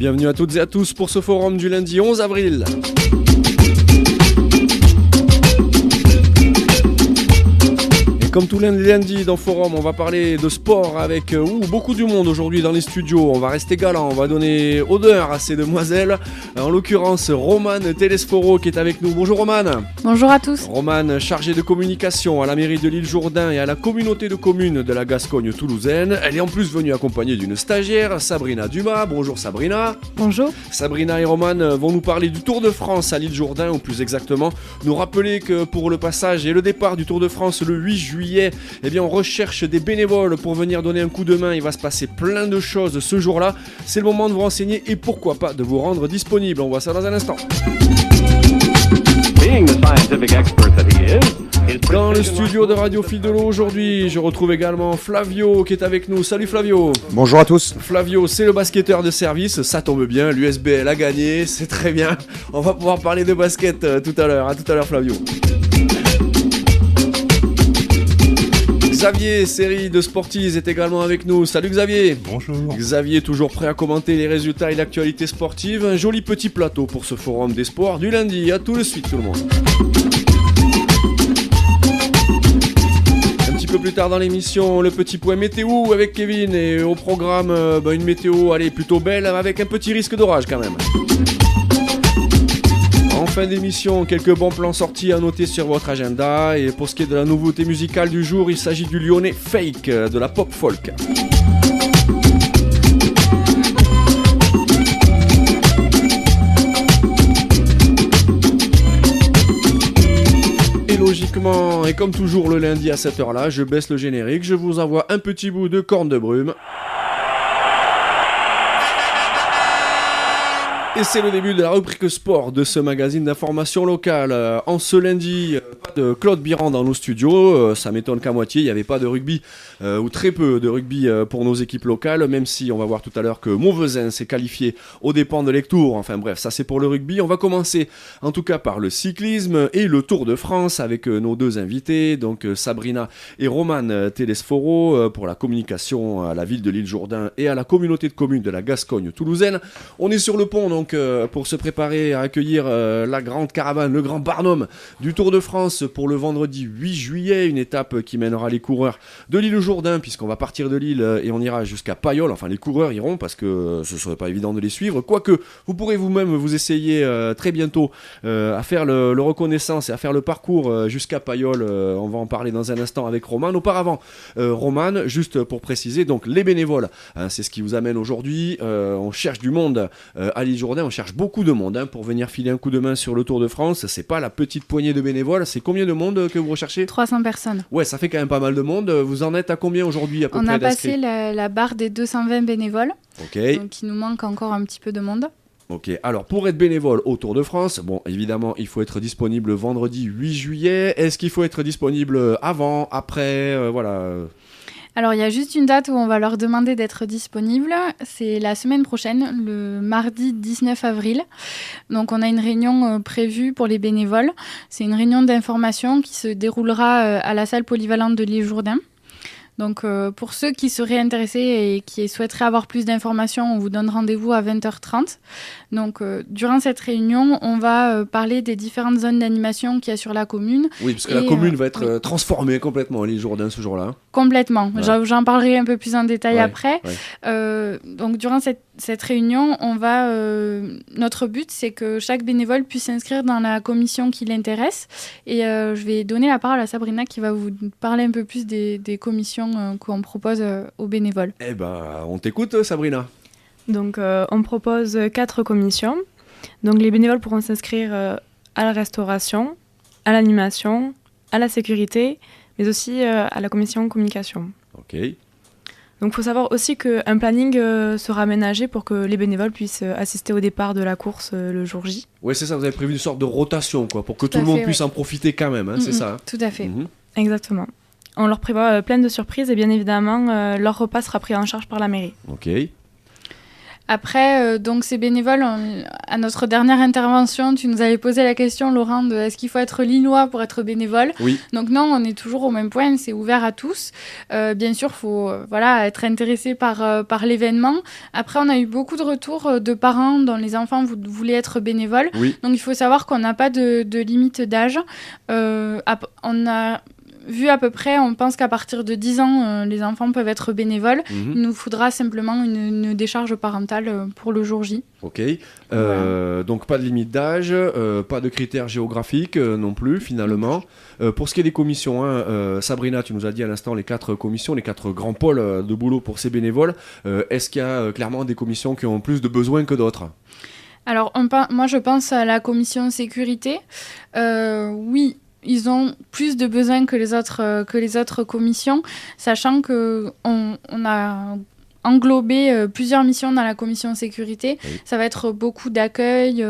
Bienvenue à toutes et à tous pour ce forum du lundi 11 avril. Comme tous les lundis dans Forum, on va parler de sport avec beaucoup du monde aujourd'hui dans les studios. On va rester galant, on va donner honneur à ces demoiselles. En l'occurrence, Romane Telesforo qui est avec nous. Bonjour Romane. Bonjour à tous. Romane, chargée de communication à la mairie de l'Île-Jourdain et à la communauté de communes de la Gascogne toulousaine. Elle est en plus venue accompagnée d'une stagiaire, Sabrina Dumas. Bonjour Sabrina. Bonjour. Sabrina et Romane vont nous parler du Tour de France à l'Île-Jourdain, ou plus exactement, nous rappeler que pour le passage et le départ du Tour de France le 8 juillet, eh bien on recherche des bénévoles pour venir donner un coup de main. Il va se passer plein de choses ce jour-là. C'est le moment de vous renseigner et pourquoi pas de vous rendre disponible. On voit ça dans un instant. Dans le studio de Radio Fil de l'eau aujourd'hui, je retrouve également Flavio qui est avec nous. Salut Flavio. Bonjour à tous. Flavio, c'est le basketteur de service, ça tombe bien, l'USBL a gagné, c'est très bien. On va pouvoir parler de basket tout à l'heure. À tout à l'heure Flavio. Xavier, série de Sporties, est également avec nous. Salut Xavier. Bonjour. Xavier, toujours prêt à commenter les résultats et l'actualité sportive. Un joli petit plateau pour ce forum des sports du lundi. À tout de suite tout le monde. Un petit peu plus tard dans l'émission, le petit point météo avec Kevin. Et au programme, une météo plutôt belle avec un petit risque d'orage quand même. En fin d'émission, quelques bons plans sortis à noter sur votre agenda. Et pour ce qui est de la nouveauté musicale du jour, il s'agit du lyonnais Fake, de la pop folk. Et logiquement, et comme toujours le lundi à cette heure-là, je baisse le générique, je vous envoie un petit bout de corne de brume. Et c'est le début de la rubrique sport de ce magazine d'information locale. En ce lundi, pas de Claude Biran dans nos studios, ça m'étonne qu'à moitié, il n'y avait pas de rugby, ou très peu de rugby pour nos équipes locales, même si on va voir tout à l'heure que Montvezin s'est qualifié aux dépens de Lectoure. Enfin bref, ça c'est pour le rugby. On va commencer en tout cas par le cyclisme et le Tour de France avec nos deux invités, donc Sabrina et Romane Telesforo pour la communication à la ville de l'Île-Jourdain et à la communauté de communes de la Gascogne toulousaine. On est sur le pont donc pour se préparer à accueillir la grande caravane, le grand barnum du Tour de France pour le vendredi 8 juillet, une étape qui mènera les coureurs de l'Île-Jourdain puisqu'on va partir de l'île et on ira jusqu'à Payolle. Enfin les coureurs iront parce que ce serait pas évident de les suivre, quoique vous pourrez vous-même vous essayer très bientôt à faire le reconnaissance et à faire le parcours jusqu'à Payolle. On va en parler dans un instant avec Romane. Auparavant, Romane, juste pour préciser, donc les bénévoles, c'est ce qui vous amène aujourd'hui. On cherche du monde à l'Île-Jourdain. On cherche beaucoup de monde pour venir filer un coup de main sur le Tour de France. C'est pas la petite poignée de bénévoles. C'est combien de monde que vous recherchez ? 300 personnes. Ouais, ça fait quand même pas mal de monde. Vous en êtes à combien aujourd'hui à peu près On a d'inscrits ? passé la barre des 220 bénévoles. Ok. Donc il nous manque encore un petit peu de monde. Ok, alors pour être bénévole au Tour de France, bon évidemment il faut être disponible vendredi 8 juillet. Est-ce qu'il faut être disponible avant, après, voilà Alors, il y a juste une date où on va leur demander d'être disponibles. C'est la semaine prochaine, le mardi 19 avril. Donc, on a une réunion prévue pour les bénévoles. C'est une réunion d'information qui se déroulera à la salle polyvalente de l'Île-Jourdain. Donc, pour ceux qui seraient intéressés et qui souhaiteraient avoir plus d'informations, on vous donne rendez-vous à 20h30. Donc, durant cette réunion, on va parler des différentes zones d'animation qu'il y a sur la commune. Oui, parce que la commune va être transformée complètement à l'Île-Jourdain ce jour-là. Complètement. Ouais. J'en parlerai un peu plus en détail après. Ouais. Donc, durant cette réunion, notre but, c'est que chaque bénévole puisse s'inscrire dans la commission qui l'intéresse. Et je vais donner la parole à Sabrina qui va vous parler un peu plus des commissions qu'on propose aux bénévoles. Eh ben, on t'écoute, Sabrina. Donc, on propose 4 commissions. Donc, les bénévoles pourront s'inscrire à la restauration, à l'animation, à la sécurité, mais aussi à la commission communication. Ok. Donc, il faut savoir aussi qu'un planning sera aménagé pour que les bénévoles puissent assister au départ de la course le jour J. Oui, c'est ça, vous avez prévu une sorte de rotation, quoi, pour que tout le monde puisse en profiter quand même, c'est ça. Tout à fait. Exactement. On leur prévoit plein de surprises et bien évidemment, leur repas sera pris en charge par la mairie. Ok. Après, donc ces bénévoles, à notre dernière intervention, tu nous avais posé la question, Laurent, de est-ce qu'il faut être lillois pour être bénévole? Oui. Donc non, on est toujours au même point, c'est ouvert à tous. Bien sûr, il faut être intéressé par l'événement. Après, on a eu beaucoup de retours de parents dont les enfants voulaient être bénévoles. Oui. Donc il faut savoir qu'on n'a pas de limite d'âge. On a vu à peu près, on pense qu'à partir de 10 ans, les enfants peuvent être bénévoles. Il nous faudra simplement une décharge parentale pour le jour J. Ok. Donc pas de limite d'âge, pas de critères géographiques non plus finalement. Pour ce qui est des commissions, Sabrina, tu nous as dit à l'instant les 4 commissions, les 4 grands pôles de boulot pour ces bénévoles. Est-ce qu'il y a clairement des commissions qui ont plus de besoins que d'autres? Alors moi je pense à la commission sécurité. Oui. Ils ont plus de besoins que les autres commissions, sachant qu'on a englobé plusieurs missions dans la commission sécurité. Oui. Ça va être beaucoup d'accueil,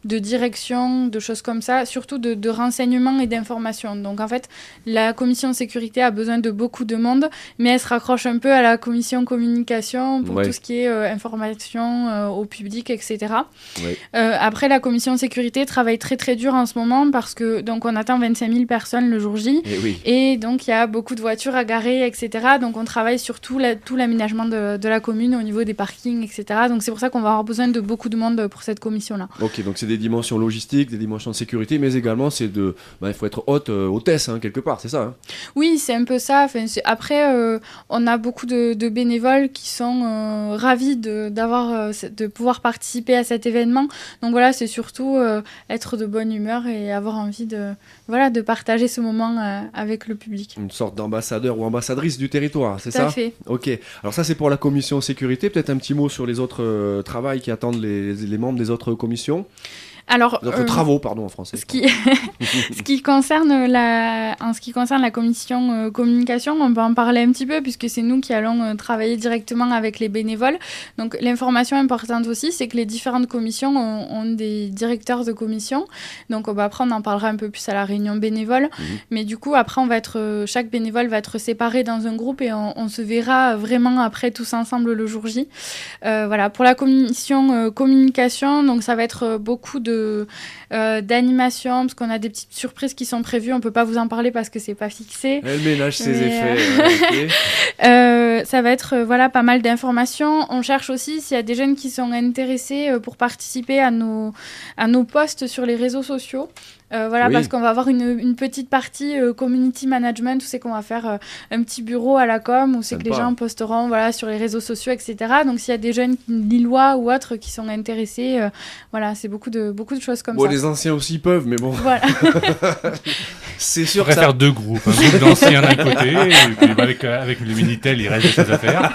de direction, de choses comme ça, surtout de renseignements et d'informations. Donc en fait, la commission sécurité a besoin de beaucoup de monde, mais elle se raccroche un peu à la commission communication pour tout ce qui est information au public, etc. Oui. Après, la commission sécurité travaille très très dur en ce moment parce que donc on attend 25 000 personnes le jour J et donc il y a beaucoup de voitures à garer, etc. Donc on travaille sur tout l'aménagement de la commune au niveau des parkings, etc. Donc c'est pour ça qu'on va avoir besoin de beaucoup de monde pour cette commission-là. Ok, donc c'est des dimensions logistiques, des dimensions de sécurité, mais également c'est il faut être hôtesse quelque part, c'est ça hein? Oui, c'est un peu ça. Enfin, après, on a beaucoup de bénévoles qui sont ravis de pouvoir participer à cet événement. Donc voilà, c'est surtout être de bonne humeur et avoir envie de partager ce moment avec le public. Une sorte d'ambassadeur ou ambassadrice du territoire, c'est ça? Tout à fait. Ok, alors ça c'est pour la commission sécurité, peut-être un petit mot sur les autres travails qui attendent les membres des autres commissions? Alors, travaux, pardon, en français. En ce qui concerne la commission communication, on peut en parler un petit peu puisque c'est nous qui allons travailler directement avec les bénévoles. Donc, l'information importante aussi, c'est que les différentes commissions ont des directeurs de commission. Donc, après, on en parlera un peu plus à la réunion bénévole. Mais du coup, après, chaque bénévole va être séparé dans un groupe et on se verra vraiment après tous ensemble le jour J. Voilà, pour la commission communication, donc ça va être beaucoup d'animation parce qu'on a des petites surprises qui sont prévues, on peut pas vous en parler parce que c'est pas fixé. Elle ménage ses effets. Ça va être pas mal d'informations. On cherche aussi s'il y a des jeunes qui sont intéressés pour participer à nos posts sur les réseaux sociaux. Parce qu'on va avoir une petite partie community management où c'est qu'on va faire un petit bureau à la com où c'est que les gens posteront sur les réseaux sociaux, etc. Donc s'il y a des jeunes lillois ou autres qui sont intéressés, c'est beaucoup de choses comme ça. Les anciens aussi peuvent, mais bon. Voilà. C'est sûr que ça... faire 2 groupes. Un groupe d'anciens d'un côté, et puis avec le Minitel, il reste des choses à faire.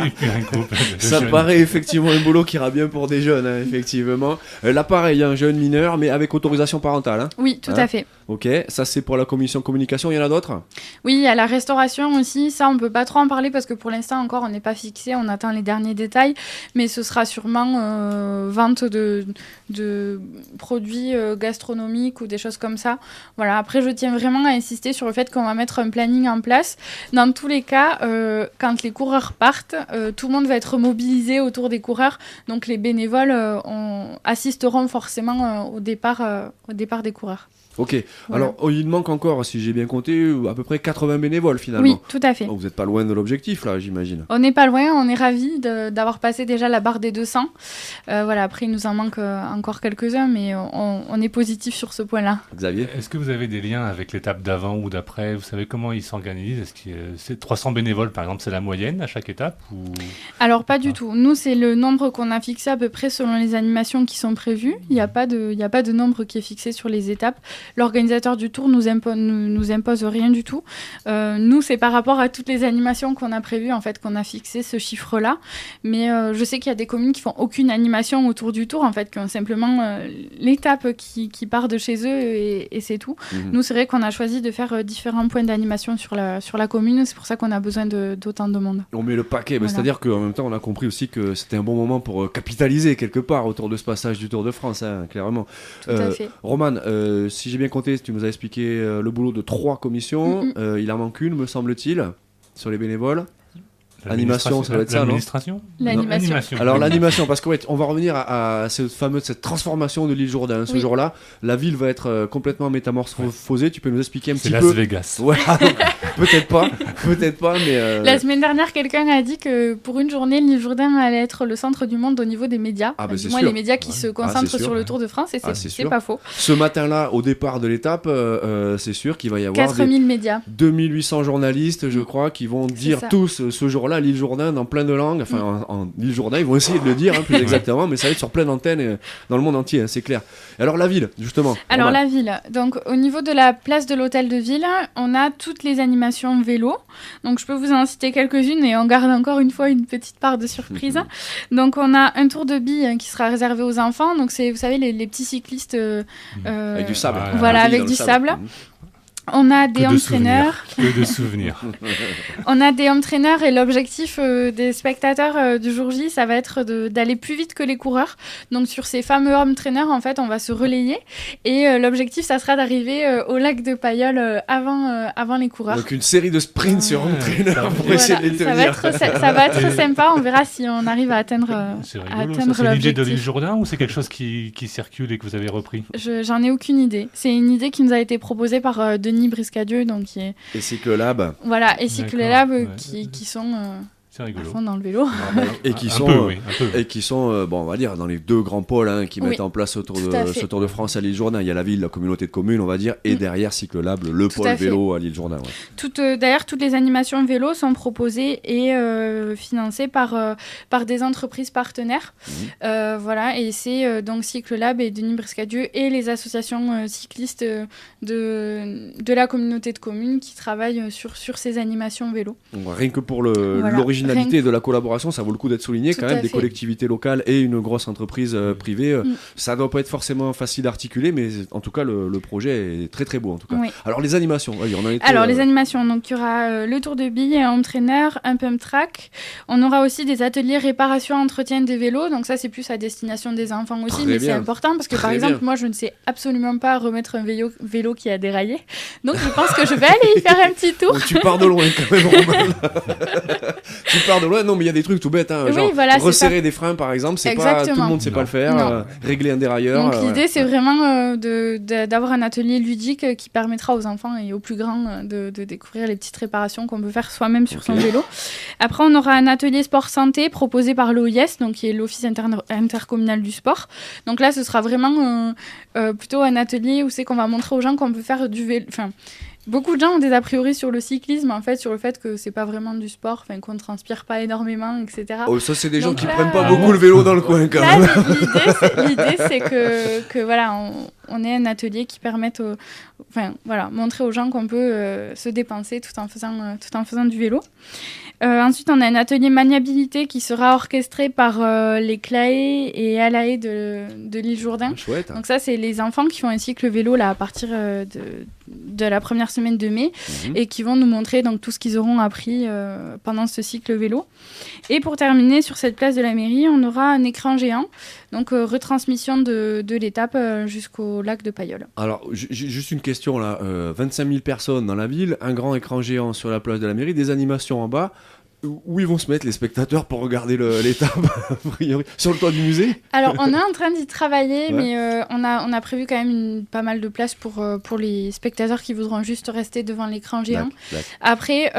Et puis un groupe de ça jeunes. Paraît effectivement un boulot qui ira bien pour des jeunes, effectivement. Là, pareil, un jeune mineur, mais avec autorisation parentale. Oui, tout à fait. Ok, ça c'est pour la commission communication, il y en a d'autres? Oui, il y a la restauration aussi, ça on peut pas trop en parler parce que pour l'instant encore on n'est pas fixé, on attend les derniers détails, mais ce sera sûrement vente de produits gastronomiques ou des choses comme ça. Voilà, après je tiens vraiment à insister sur le fait qu'on va mettre un planning en place. Dans tous les cas, quand les coureurs partent, tout le monde va être mobilisé autour des coureurs, donc les bénévoles assisteront forcément au départ des coureurs. Ok, voilà. Alors il manque encore, si j'ai bien compté, à peu près 80 bénévoles finalement. Oui, tout à fait. Vous n'êtes pas loin de l'objectif là, j'imagine. On n'est pas loin, on est ravis d'avoir passé déjà la barre des 200. Après il nous en manque encore quelques-uns, mais on est positif sur ce point-là. Xavier? Est-ce que vous avez des liens avec l'étape d'avant ou d'après? Vous savez comment ils s'organisent? Est-ce que c'est 300 bénévoles par exemple, c'est la moyenne à chaque étape ou... Alors pas du tout. Nous c'est le nombre qu'on a fixé à peu près selon les animations qui sont prévues. Il n'y a pas de nombre qui est fixé sur les étapes. L'organisateur du tour nous impose rien du tout. Nous, c'est par rapport à toutes les animations qu'on a prévues, en fait, qu'on a fixé ce chiffre-là. Mais je sais qu'il y a des communes qui font aucune animation autour du tour, en fait, qui ont simplement l'étape qui part de chez eux et c'est tout. Nous, c'est vrai qu'on a choisi de faire différents points d'animation sur la commune. C'est pour ça qu'on a besoin d'autant de monde. On met le paquet. Voilà. C'est-à-dire qu'en même temps, on a compris aussi que c'était un bon moment pour capitaliser quelque part autour de ce passage du Tour de France, clairement. Tout à fait. Roman, si j'ai bien compté, tu nous as expliqué le boulot de 3 commissions. Il en manque une, me semble-t-il, sur les bénévoles. Animation, ça doit être ça, non? L'administration. L'animation. Alors l'animation, parce qu'on va revenir à cette transformation de l'île Jourdain. Ce jour-là, la ville va être complètement métamorphosée. Tu peux nous expliquer un petit C'est peu? Las Vegas. Ouais, peut-être pas, mais... La semaine dernière, quelqu'un a dit que pour une journée, l'île Jourdain allait être le centre du monde au niveau des médias. Ah, bah, c'est Du moins, sûr. les médias qui se concentrent c'est sûr, sur le Tour de France, et c'est c'est sûr. pas faux. Ce matin-là, au départ de l'étape, c'est sûr qu'il va y avoir 4000 médias. 2800 journalistes, je crois, qui vont dire ça. tous ce jour-là l'île Jourdain dans plein de langues. Enfin, en île Jourdain, ils vont essayer de le dire plus exactement, mais ça va être sur plein d'antennes dans le monde entier, hein, c'est clair. Alors la ville, justement. Alors Romain. la ville, donc au niveau de la place de l'hôtel de ville, on a toutes les animations vélo. Donc je peux vous en citer quelques-unes et on garde encore une fois une petite part de surprise. Donc on a un tour de billes qui sera réservé aux enfants. Donc c'est, vous savez, les petits cyclistes Avec du sable. Voilà, Dans avec le du sable. On a des Que de home trainers. souvenirs. Que de souvenirs. On a des home trainers et l'objectif des spectateurs du jour J, ça va être d'aller plus vite que les coureurs. Donc sur ces fameux home trainers, en fait, on va se relayer et l'objectif, ça sera d'arriver au lac de Pailleul avant les coureurs. Donc une série de sprints sur home trainer pour essayer de les ça tenir. va être sympa, on verra si on arrive à atteindre, C'est à rigolo. atteindre C'est l'idée de l'objectif. l'île Jourdain ou c'est quelque chose qui circule et que vous avez repris? J'en ai aucune idée. C'est une idée qui nous a été proposée par Denis Briscadieu, donc qui est Et Cyclolab. voilà, et Cyclolab Ouais. qui sont C'est à rigolo. fond dans le vélo. Et qui Un sont, peu, oui, un peu. et qui sont bon, on va dire, dans les deux grands pôles qui Oui, mettent en place ce Tour tout à fait. de France à l'île Jourdain. Il y a la ville, la communauté de communes, on va dire, et derrière Cyclolab, le Tout pôle à fait. vélo à l'île Jourdain. Ouais. D'ailleurs, toutes les animations vélo sont proposées et financées par des entreprises partenaires. Voilà, et c'est donc Cyclolab et Denis Briscadieu et les associations cyclistes de la communauté de communes qui travaillent sur ces animations vélo. Donc, rien que pour Voilà. l'originalité de la collaboration, ça vaut le coup d'être souligné Tout quand à même, des fait. collectivités locales et une grosse entreprise privée. Ça doit pas être forcément facile à articuler, mais en tout cas, le projet est très très beau en tout cas. Oui. Alors les animations, oui, on en était, Alors, les animations, donc il y aura le tour de billes, un home trainer, un pump track. On aura aussi des ateliers réparation, entretien des vélos. Donc ça, c'est plus à destination des enfants aussi, Très mais c'est bien. important parce que par Très exemple, bien. moi, je ne sais absolument pas remettre un vélo qui a déraillé. Donc je pense que je vais aller y faire un petit tour. Donc, tu pars de loin quand même, Romain. Tu pars de loin, non mais il y a des trucs tout bêtes, Oui, genre voilà, c'est resserrer des freins par exemple, c'est pas tout le Exactement. monde sait pas le faire, Non. régler un dérailleur. Donc l'idée, ouais. c'est vraiment d'avoir un atelier ludique qui permettra aux enfants et aux plus grands de découvrir les petites réparations qu'on peut faire soi-même sur son vélo. Après, on aura un atelier sport santé proposé par l'OIS, donc qui est l'Office intercommunal du sport. Donc là, ce sera vraiment plutôt un atelier où c'est qu'on va montrer aux gens qu'on peut faire du vélo. Enfin, beaucoup de gens ont des a priori sur le cyclisme, en fait, sur le fait que c'est pas vraiment du sport, enfin, qu'on ne transpire pas énormément, etc. Oh, ça c'est des gens Donc qui là, prennent pas beaucoup le vélo dans le coin quand Là, même. l'idée, c'est que voilà, on ait un atelier qui permette, montrer aux gens qu'on peut se dépenser tout en faisant du vélo. Ensuite, on a un atelier maniabilité qui sera orchestré par les CLAE et ALAE de l'île Jourdain. Chouette. Donc ça, c'est les enfants qui font un cycle vélo là, à partir de la première semaine de mai et qui vont nous montrer donc, tout ce qu'ils auront appris pendant ce cycle vélo. Et pour terminer, sur cette place de la mairie, on aura un écran géant, donc retransmission de l'étape jusqu'au lac de Pailleul. Alors, juste une question là, 25 000 personnes dans la ville, un grand écran géant sur la place de la mairie, des animations en bas. Où ils vont se mettre les spectateurs pour regarder l'étape a priori sur le toit du musée? Alors, on est en train d'y travailler, Ouais. mais on a prévu quand même pas mal de place pour les spectateurs qui voudront juste rester devant l'écran géant. Après,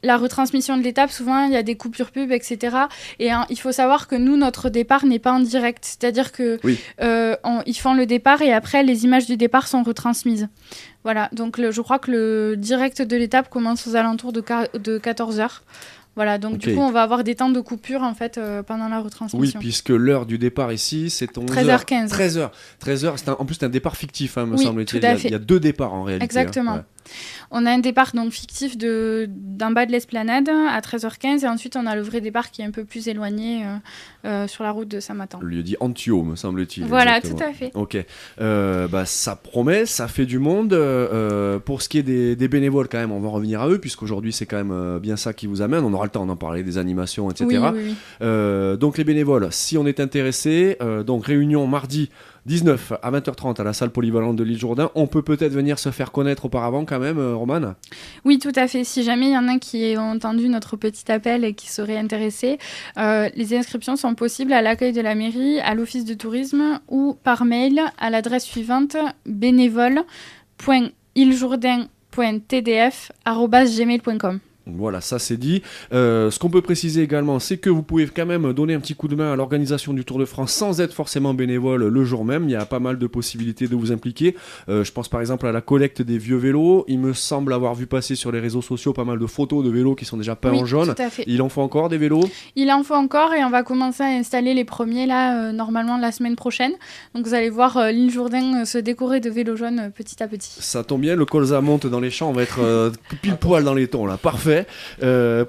la retransmission de l'étape, souvent, il y a des coupures pub, etc. Et il faut savoir que nous, notre départ n'est pas en direct. C'est-à-dire que ils font le départ et après, les images du départ sont retransmises. Voilà, donc je crois que le direct de l'étape commence aux alentours de 14h. Voilà, donc du coup, on va avoir des temps de coupure en fait pendant la retransmission. Oui, puisque l'heure du départ ici, c'est 13h15. 13h. En plus, c'est un départ fictif, me semble-t-il. Tout à fait. Il y a deux départs en réalité. Exactement. Ouais. On a un départ donc fictif d'en bas de l'esplanade à 13h15 et ensuite on a le vrai départ qui est un peu plus éloigné sur la route de Saint-Matan. Le lieu dit Antio, me semble-t-il. Voilà, exactement. tout à fait. Ok. Ça promet, ça fait du monde. Pour ce qui est des bénévoles, quand même, on va revenir à eux, puisqu'aujourd'hui, c'est quand même bien ça qui vous amène. On aura le temps d'en parler, des animations, etc. Oui. Donc, les bénévoles, si on est intéressé, donc réunion mardi 19 à 20h30 à la salle polyvalente de l'île Jourdain. On peut peut-être venir se faire connaître auparavant quand même, Romane? Oui, tout à fait. Si jamais il y en a qui ont entendu notre petit appel et qui seraient intéressés, les inscriptions sont possibles à l'accueil de la mairie, à l'office de tourisme ou par mail à l'adresse suivante bénévole.iljourdain.tdf@gmail.com. Voilà, ça c'est dit. Ce qu'on peut préciser également, c'est que vous pouvez quand même donner un petit coup de main à l'organisation du Tour de France sans être forcément bénévole le jour même. Il y a pas mal de possibilités de vous impliquer. Je pense par exemple à la collecte des vieux vélos. Il me semble avoir vu passer sur les réseaux sociaux pas mal de photos de vélos qui sont déjà peints en jaune. Tout à fait. Il en faut encore des vélos? Il en faut encore et on va commencer à installer les premiers là, normalement la semaine prochaine. Donc vous allez voir l'île Jourdain se décorer de vélos jaunes petit à petit. Ça tombe bien, le colza monte dans les champs, on va être pile poil dans les tons là, parfait.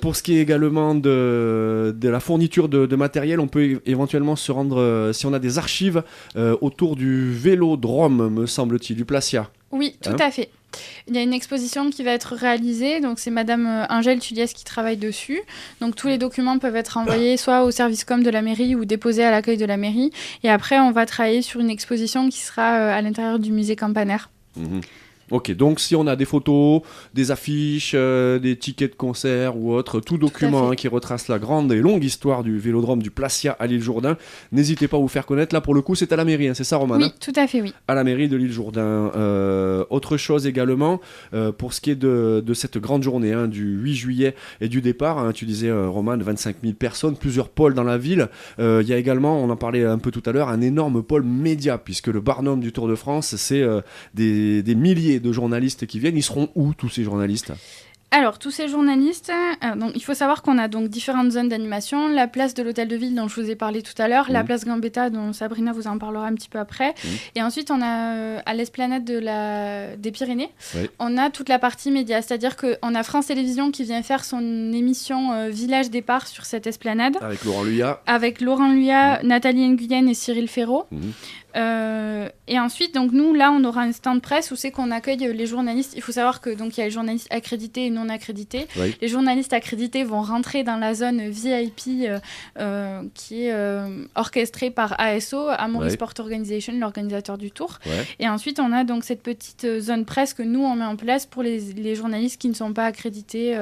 Pour ce qui est également de la fourniture de matériel, on peut éventuellement se rendre, si on a des archives, autour du vélodrome, me semble-t-il, du Placia. Oui, tout à fait. Il y a une exposition qui va être réalisée, donc c'est Madame Angèle Tulliès qui travaille dessus. Donc tous les documents peuvent être envoyés soit au service com de la mairie ou déposés à l'accueil de la mairie. Et après, on va travailler sur une exposition qui sera à l'intérieur du musée Campanaire. Mmh. Ok, donc si on a des photos, des affiches, des tickets de concert ou autre, tout document qui retrace la grande et longue histoire du vélodrome du Placia à l'île Jourdain, n'hésitez pas à vous faire connaître. Là, pour le coup, c'est à la mairie, c'est ça, Romane? Oui, tout à fait, oui. À la mairie de l'île Jourdain. Autre chose également, pour ce qui est de cette grande journée du 8 juillet et du départ, tu disais, Romane, 25 000 personnes, plusieurs pôles dans la ville. Il y a également, on en parlait un peu tout à l'heure, un énorme pôle média, puisque le Barnum du Tour de France, c'est des milliers de journalistes qui viennent. Ils seront où, tous ces journalistes? Alors, tous ces journalistes, donc, il faut savoir qu'on a donc différentes zones d'animation. La place de l'Hôtel de Ville dont je vous ai parlé tout à l'heure, la place Gambetta dont Sabrina vous en parlera un petit peu après. Et ensuite, on a à l'esplanade des Pyrénées, on a toute la partie média. C'est-à-dire qu'on a France Télévisions qui vient faire son émission Village Départ sur cette esplanade. Avec Laurent Luyat. Avec Laurent Luyat, Nathalie Nguyen et Cyril Ferraud. Et ensuite, donc nous, là, on aura un stand presse où c'est qu'on accueille les journalistes. Il faut savoir que donc il y a les journalistes accrédités et non accrédités. Oui. Les journalistes accrédités vont rentrer dans la zone VIP qui est orchestrée par ASO, Amaury Sport Organization, l'organisateur du Tour. Et ensuite, on a donc cette petite zone presse que nous on met en place pour les journalistes qui ne sont pas accrédités.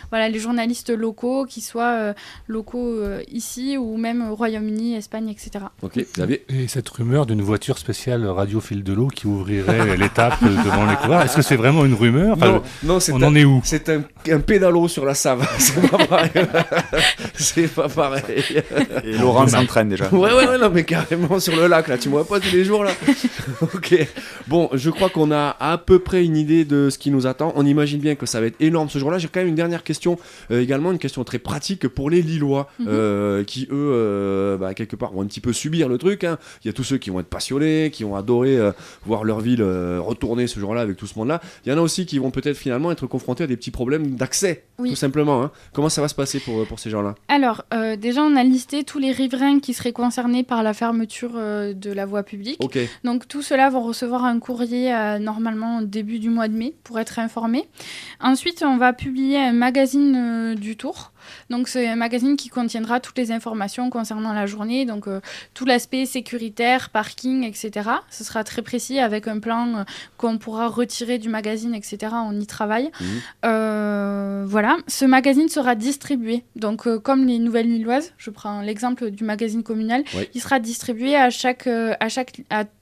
Voilà, les journalistes locaux, qui soient locaux ici ou même au Royaume-Uni, Espagne, etc. Ok, Xavier. Et cette rumeur d'une voiture spéciale radio fil de l'eau qui ouvrirait l'étape devant les coureurs, est-ce que c'est vraiment une rumeur? Non, on en est où? C'est un pédalo sur la Save. C'est pas pareil. C'est pas pareil. Et Laurent s'entraîne déjà. Ouais, non, mais carrément sur le lac, là. Tu me vois pas tous les jours, là. Ok. Bon, je crois qu'on a à peu près une idée de ce qui nous attend. On imagine bien que ça va être énorme ce jour-là. J'ai quand même une dernière question, également une question très pratique pour les Lillois, qui, eux, quelque part, vont un petit peu subir le truc. Il y a tous ceux qui vont être passionnés, qui ont adoré voir leur ville retourner ce jour-là avec tout ce monde-là. Il y en a aussi qui vont peut-être finalement être confrontés à des petits problèmes d'accès, tout simplement. Comment ça va se passer pour ces gens-là? Alors, déjà, on a listé tous les riverains qui seraient concernés par la fermeture de la voie publique. Okay. Donc, tous ceux-là vont recevoir un courrier normalement au début du mois de mai pour être informés. Ensuite, on va publier un magazine du Tour. Donc c'est un magazine qui contiendra toutes les informations concernant la journée, donc tout l'aspect sécuritaire, parking, etc. Ce sera très précis avec un plan qu'on pourra retirer du magazine, etc. On y travaille. Voilà, ce magazine sera distribué. Donc comme les Nouvelles Lilloises, je prends l'exemple du magazine communal, il sera distribué à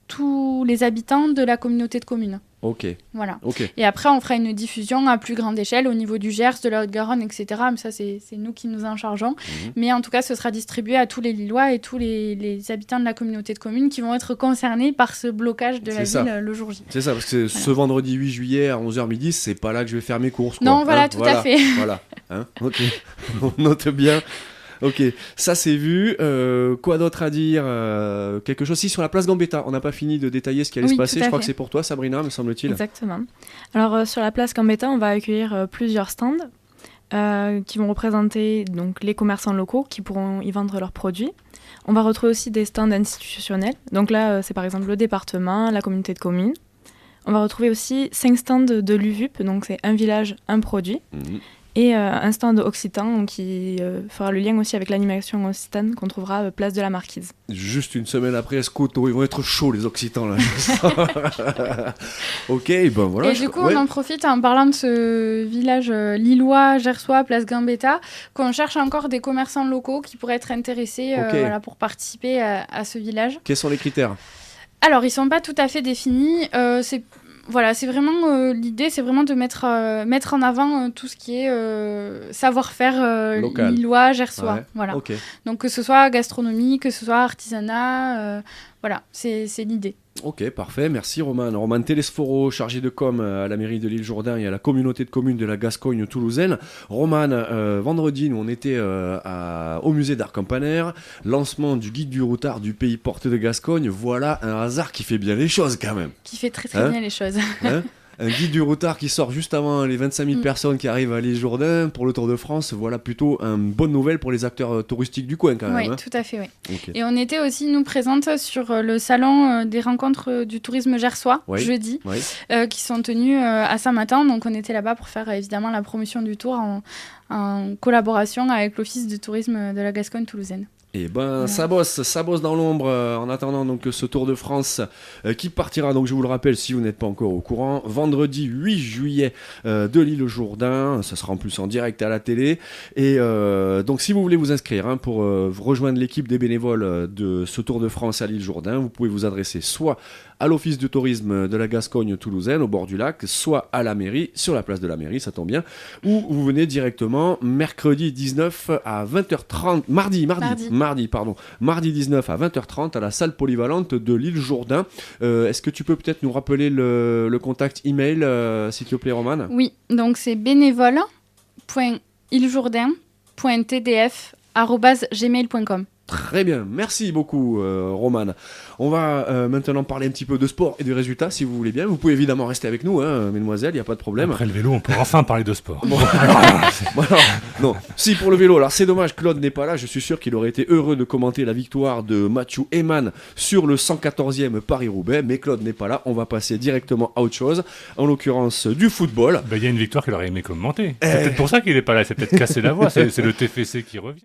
tous les habitants de la communauté de communes. Ok. Voilà. Okay. Et après, on fera une diffusion à plus grande échelle au niveau du Gers, de la Haute-Garonne, etc. Mais ça, c'est nous qui nous en chargeons. Mais en tout cas, ce sera distribué à tous les Lillois et tous les habitants de la communauté de communes qui vont être concernés par ce blocage de la ville le jour J. C'est ça, parce que ce vendredi 8 juillet à 11h midi, c'est pas là que je vais faire mes courses. Quoi. Non, voilà, tout à fait. Voilà. Ok. On note bien. Ok, ça c'est vu. Quoi d'autre à dire? Quelque chose aussi sur la place Gambetta. On n'a pas fini de détailler ce qui allait se passer. Je crois que c'est pour toi, Sabrina, me semble-t-il. Exactement. Alors sur la place Gambetta, on va accueillir plusieurs stands qui vont représenter donc, les commerçants locaux qui pourront y vendre leurs produits. On va retrouver aussi des stands institutionnels. Donc là, c'est par exemple le département, la communauté de communes. On va retrouver aussi 5 stands de l'UVUP, donc c'est un village, un produit. Et un stand occitan qui fera le lien aussi avec l'animation occitane qu'on trouvera place de la Marquise. Juste une semaine après Escoto, ils vont être chauds les Occitans là. Ok, ben voilà. Et du coup, on en profite en parlant de ce village lillois, gersois, place Gambetta, qu'on cherche encore des commerçants locaux qui pourraient être intéressés pour participer à ce village. Quels sont les critères? Alors, ils sont pas tout à fait définis. C'est vraiment l'idée, c'est vraiment de mettre en avant tout ce qui est savoir-faire lillois, gersois. Ouais. Voilà. Ok. Donc que ce soit gastronomie, que ce soit artisanat, c'est l'idée. Ok, parfait, merci Roman. Roman Telesforo, chargé de com à la mairie de l'Île-Jourdain et à la communauté de communes de la Gascogne toulousaine. Roman, vendredi, nous on était au musée d'art campanaire, lancement du guide du routard du pays porte de Gascogne. Voilà un hasard qui fait bien les choses quand même. Qui fait très très bien les choses. Un guide du routard qui sort juste avant les 25 000 personnes qui arrivent à l'Île-Jourdain pour le Tour de France. Voilà plutôt une bonne nouvelle pour les acteurs touristiques du coin quand même. Oui, tout à fait, oui. Okay. Et on était aussi, nous, présentes sur le salon des rencontres du tourisme gersois, jeudi, qui sont tenues à Saint-Martin. Donc on était là-bas pour faire évidemment la promotion du tour en collaboration avec l'Office de tourisme de la Gascogne toulousaine. Et ça bosse dans l'ombre en attendant donc ce Tour de France qui partira, donc je vous le rappelle si vous n'êtes pas encore au courant, vendredi 8 juillet de l'Île-Jourdain, ça sera en plus en direct à la télé, et donc si vous voulez vous inscrire pour rejoindre l'équipe des bénévoles de ce Tour de France à l'Île-Jourdain, vous pouvez vous adresser soit à l'Office de tourisme de la Gascogne toulousaine au bord du lac, soit à la mairie, sur la place de la mairie, ça tombe bien, ou vous venez directement mercredi 19 à 20h30, mardi 19 à 20h30 à la salle polyvalente de l'Île-Jourdain. Est-ce que tu peux peut-être nous rappeler le contact email, s'il te plaît, Romane ? Oui, donc c'est bénévole.iljourdain.tdf@gmail.com. Très bien, merci beaucoup Romane. On va maintenant parler un petit peu de sport et de résultats si vous voulez bien. Vous pouvez évidemment rester avec nous, mesdemoiselles, il n'y a pas de problème. Après le vélo, on peut enfin parler de sport. Non, si pour le vélo, alors c'est dommage, Claude n'est pas là, je suis sûr qu'il aurait été heureux de commenter la victoire de Mathieu Eman sur le 114e Paris-Roubaix, mais Claude n'est pas là, on va passer directement à autre chose, en l'occurrence du football. Il y a une victoire qu'il aurait aimé commenter. C'est peut-être pour ça qu'il n'est pas là, c'est peut-être casser la voix, c'est le TFC qui revient.